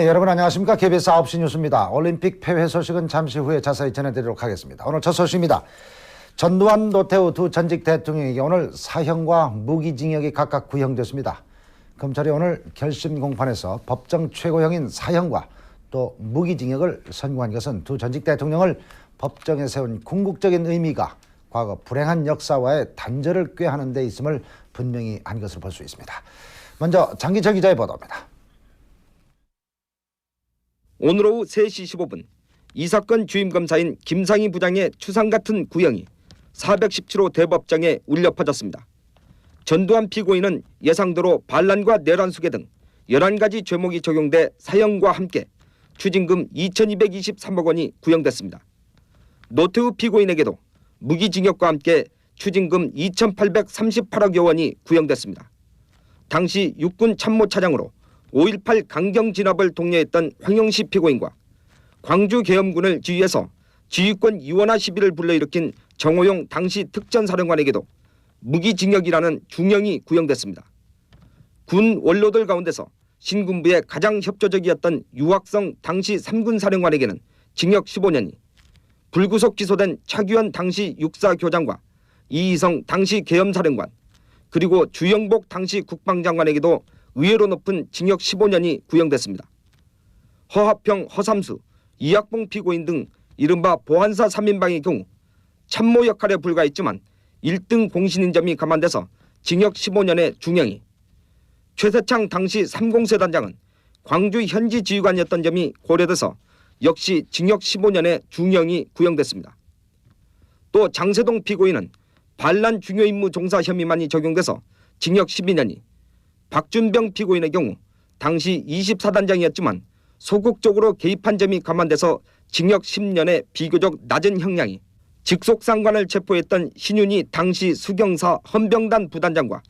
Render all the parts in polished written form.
네, 여러분 안녕하십니까. KBS 9시 뉴스입니다. 올림픽 폐회 소식은 잠시 후에 자세히 전해드리도록 하겠습니다. 오늘 첫 소식입니다. 전두환, 노태우 두 전직 대통령에게 오늘 사형과 무기징역이 각각 구형됐습니다. 검찰이 오늘 결심 공판에서 법정 최고형인 사형과 또 무기징역을 선고한 것은 두 전직 대통령을 법정에 세운 궁극적인 의미가 과거 불행한 역사와의 단절을 꾀하는 데 있음을 분명히 한 것을 볼 수 있습니다. 먼저 장기철 기자의 보도입니다. 오늘 오후 3시 15분 이 사건 주임검사인 김상희 부장의 추상 같은 구형이 417호 대법정에 울려 퍼졌습니다. 전두환 피고인은 예상대로 반란과 내란 수괴 등 11가지 죄목이 적용돼 사형과 함께 추징금 2,223억 원이 구형됐습니다. 노태우 피고인에게도 무기징역과 함께 추징금 2,838억여 원이 구형됐습니다. 당시 육군 참모차장으로 5.18 강경 진압을 독려했던 황영시 피고인과 광주 계엄군을 지휘해서 지휘권 이원화 시비를 불러일으킨 정호용 당시 특전사령관에게도 무기징역이라는 중형이 구형됐습니다. 군 원로들 가운데서 신군부에 가장 협조적이었던 유학성 당시 3군 사령관에게는 징역 15년이, 불구속 기소된 차규현 당시 육사교장과 이희성 당시 계엄사령관, 그리고 주영복 당시 국방장관에게도 의외로 높은 징역 15년이 구형됐습니다. 허화평, 허삼수, 이학봉 피고인 등 이른바 보안사 3인방의 경우 참모 역할에 불과했지만 1등 공신인 점이 감안돼서 징역 15년의 중형이, 최세창 당시 3공세 단장은 광주 현지 지휘관이었던 점이 고려돼서 역시 징역 15년의 중형이 구형됐습니다. 또 장세동 피고인은 반란 중요 임무 종사 혐의만이 적용돼서 징역 12년이, 박준병 피고인의 경우 당시 24단장이었지만 소극적으로 개입한 점이 감안돼서 징역 10년의 비교적 낮은 형량이, 직속상관을 체포했던 신윤희 당시 수경사 헌병단 부단장과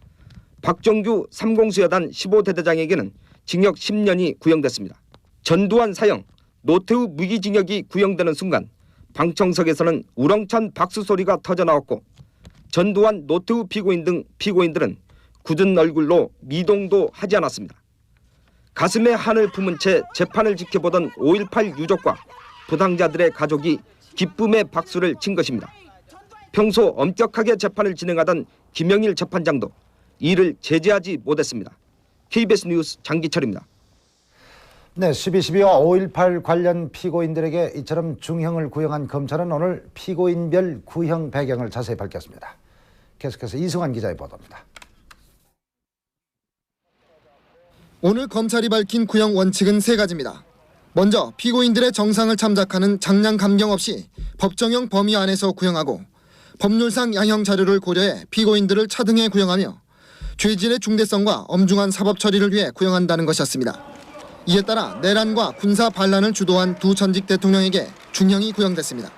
박정규 3공수여단 15대대장에게는 징역 10년이 구형됐습니다. 전두환 사형, 노태우 무기징역이 구형되는 순간 방청석에서는 우렁찬 박수 소리가 터져나왔고 전두환, 노태우 피고인 등 피고인들은 굳은 얼굴로 미동도 하지 않았습니다. 가슴에 한을 품은 채 재판을 지켜보던 5.18 유족과 부당자들의 가족이 기쁨의 박수를 친 것입니다. 평소 엄격하게 재판을 진행하던 김영일 재판장도 이를 제재하지 못했습니다. KBS 뉴스 장기철입니다. 네, 12.12와 5.18 관련 피고인들에게 이처럼 중형을 구형한 검찰은 오늘 피고인별 구형 배경을 자세히 밝혔습니다. 계속해서 이승환 기자의 보도입니다. 오늘 검찰이 밝힌 구형 원칙은 3가지입니다. 먼저 피고인들의 정상을 참작하는 장량 감경 없이 법정형 범위 안에서 구형하고 법률상 양형 자료를 고려해 피고인들을 차등해 구형하며 죄질의 중대성과 엄중한 사법 처리를 위해 구형한다는 것이었습니다. 이에 따라 내란과 군사 반란을 주도한 두 전직 대통령에게 중형이 구형됐습니다.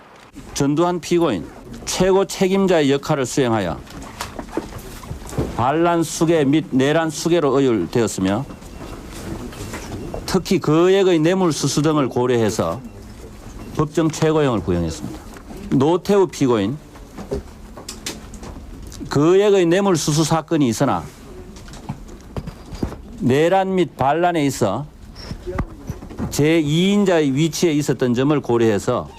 전두환 피고인 최고 책임자의 역할을 수행하여 반란 수괴 및 내란 수괴로 의율되었으며 특히 거액의 뇌물수수 등을 고려해서 법정 최고형을 구형했습니다. 노태우 피고인 거액의 뇌물수수 사건이 있으나 내란 및 반란에 있어 제2인자의 위치에 있었던 점을 고려해서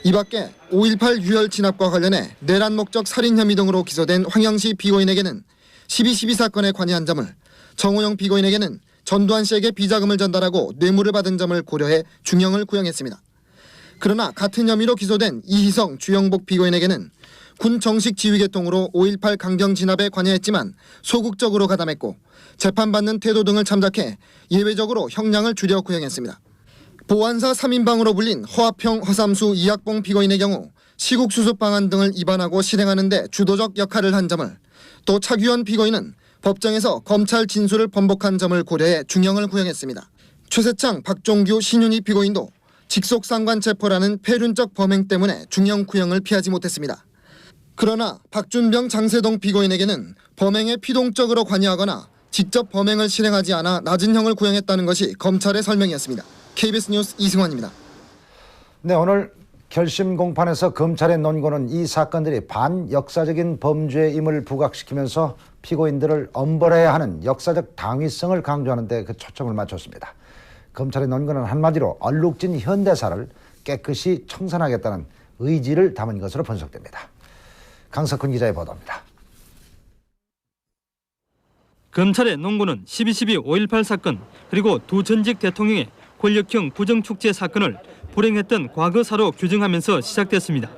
이 밖에 5.18 유혈 진압과 관련해 내란 목적 살인 혐의 등으로 기소된 황영시 피고인에게는 12.12 사건에 관여한 점을, 정호영 피고인에게는 전두환 씨에게 비자금을 전달하고 뇌물을 받은 점을 고려해 중형을 구형했습니다. 그러나 같은 혐의로 기소된 이희성, 주영복 피고인에게는 군 정식 지휘 계통으로 5.18 강경 진압에 관여했지만 소극적으로 가담했고 재판받는 태도 등을 참작해 예외적으로 형량을 줄여 구형했습니다. 보안사 3인방으로 불린 허화평, 허삼수, 이학봉 피고인의 경우 시국수습 방안 등을 입안하고 실행하는 데 주도적 역할을 한 점을, 또 차규현 피고인은 법정에서 검찰 진술을 번복한 점을 고려해 중형을 구형했습니다. 최세창, 박종규, 신윤희 피고인도 직속상관 체포라는 폐륜적 범행 때문에 중형 구형을 피하지 못했습니다. 그러나 박준병, 장세동 피고인에게는 범행에 피동적으로 관여하거나 직접 범행을 실행하지 않아 낮은 형을 구형했다는 것이 검찰의 설명이었습니다. KBS 뉴스 이승환입니다. 네, 오늘 결심 공판에서 검찰의 논거는 이 사건들이 반역사적인 범죄임을 부각시키면서 피고인들을 엄벌해야 하는 역사적 당위성을 강조하는 데 그 초점을 맞췄습니다. 검찰의 논거는 한마디로 얼룩진 현대사를 깨끗이 청산하겠다는 의지를 담은 것으로 분석됩니다. 강석훈 기자의 보도입니다. 검찰의 논거는 12.12 5.18 사건 그리고 두 전직 대통령의 권력형 부정축제 사건을 불행했던 과거사로 규정하면서 시작됐습니다.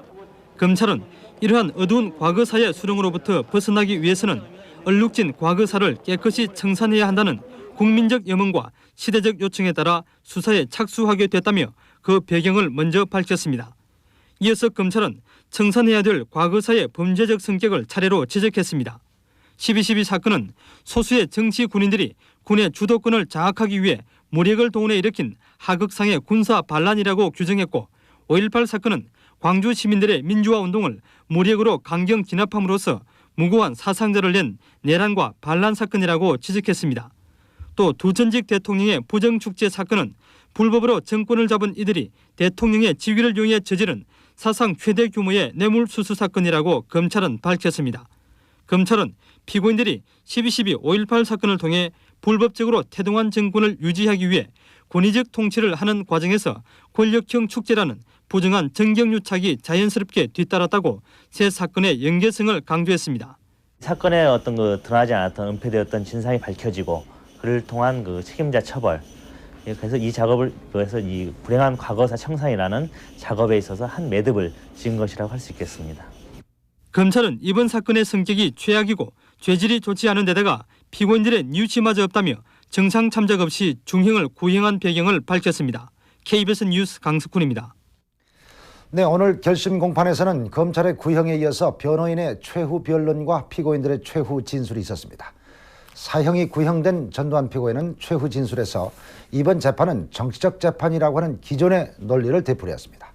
검찰은 이러한 어두운 과거사의 수렁으로부터 벗어나기 위해서는 얼룩진 과거사를 깨끗이 청산해야 한다는 국민적 염원과 시대적 요청에 따라 수사에 착수하게 됐다며 그 배경을 먼저 밝혔습니다. 이어서 검찰은 청산해야 될 과거사의 범죄적 성격을 차례로 지적했습니다. 12.12 사건은 소수의 정치 군인들이 군의 주도권을 장악하기 위해 무력을 동원해 일으킨 하극상의 군사 반란이라고 규정했고 5.18 사건은 광주 시민들의 민주화 운동을 무력으로 강경 진압함으로써 무고한 사상자를 낸 내란과 반란 사건이라고 지적했습니다. 또 두 전직 대통령의 부정축제 사건은 불법으로 정권을 잡은 이들이 대통령의 지위를 이용해 저지른 사상 최대 규모의 뇌물수수 사건이라고 검찰은 밝혔습니다. 검찰은 피고인들이 12.12 5.18 사건을 통해 불법적으로 태동한 정권을 유지하기 위해 권위적 통치를 하는 과정에서 권력형 축제라는 부정한 정경유착이 자연스럽게 뒤따랐다고 새 사건의 연계성을 강조했습니다. 사건에 어떤 드러나지 않았던 은폐되었던 진상이 밝혀지고 그를 통한 책임자 처벌, 그래서 이 작업을 그래서 이 불행한 과거사 청산이라는 작업에 있어서 한 매듭을 지은 것이라고 할 수 있겠습니다. 검찰은 이번 사건의 성격이 최악이고 죄질이 좋지 않은 데다가 피고인들의 뉘우치마저 없다며 정상 참작 없이 중형을 구형한 배경을 밝혔습니다. KBS 뉴스 강석훈입니다. 네, 오늘 결심 공판에서는 검찰의 구형에 이어서 변호인의 최후 변론과 피고인들의 최후 진술이 있었습니다. 사형이 구형된 전두환 피고인은 최후 진술에서 이번 재판은 정치적 재판이라고 하는 기존의 논리를 되풀이했습니다.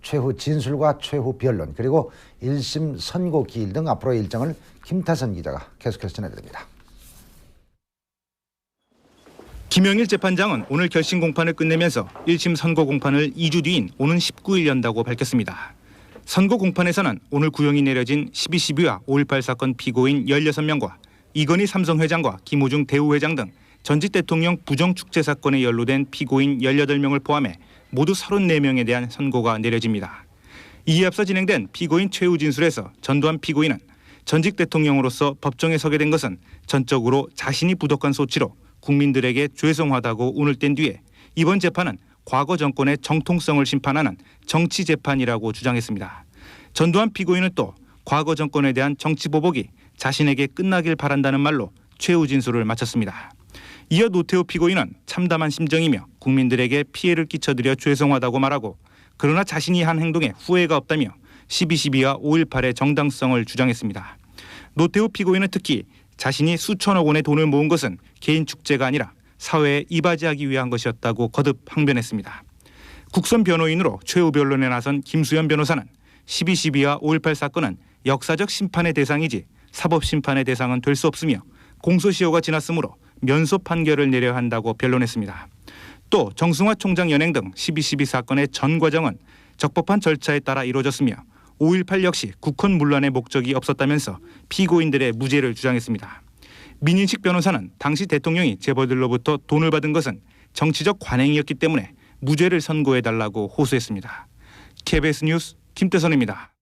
최후 진술과 최후 변론 그리고 1심 선고 기일 등 앞으로의 일정을 김태선 기자가 계속해서 전해드립니다. 김영일 재판장은 오늘 결심 공판을 끝내면서 1심 선고 공판을 2주 뒤인 오는 19일 연다고 밝혔습니다. 선고 공판에서는 오늘 구형이 내려진 12.12와 5.18 사건 피고인 16명과 이건희 삼성회장과 김호중 대우회장 등 전직 대통령 부정축제 사건에 연루된 피고인 18명을 포함해 모두 34명에 대한 선고가 내려집니다. 이에 앞서 진행된 피고인 최후 진술에서 전두환 피고인은 전직 대통령으로서 법정에 서게 된 것은 전적으로 자신이 부덕한 소치로 국민들에게 죄송하다고 운을 뗀 뒤에 이번 재판은 과거 정권의 정통성을 심판하는 정치 재판이라고 주장했습니다. 전두환 피고인은 또 과거 정권에 대한 정치 보복이 자신에게 끝나길 바란다는 말로 최후 진술을 마쳤습니다. 이어 노태우 피고인은 참담한 심정이며 국민들에게 피해를 끼쳐드려 죄송하다고 말하고 그러나 자신이 한 행동에 후회가 없다며 12.12와 5.18의 정당성을 주장했습니다. 노태우 피고인은 특히 자신이 수천억 원의 돈을 모은 것은 개인 축제가 아니라 사회에 이바지하기 위한 것이었다고 거듭 항변했습니다. 국선 변호인으로 최후 변론에 나선 김수현 변호사는 12.12와 5.18 사건은 역사적 심판의 대상이지 사법 심판의 대상은 될 수 없으며 공소시효가 지났으므로 면소 판결을 내려야 한다고 변론했습니다. 또 정승화 총장 연행 등 12.12 사건의 전 과정은 적법한 절차에 따라 이루어졌으며 5.18 역시 국헌 문란의 목적이 없었다면서 피고인들의 무죄를 주장했습니다. 민인식 변호사는 당시 대통령이 재벌들로부터 돈을 받은 것은 정치적 관행이었기 때문에 무죄를 선고해달라고 호소했습니다. KBS 뉴스 김태선입니다.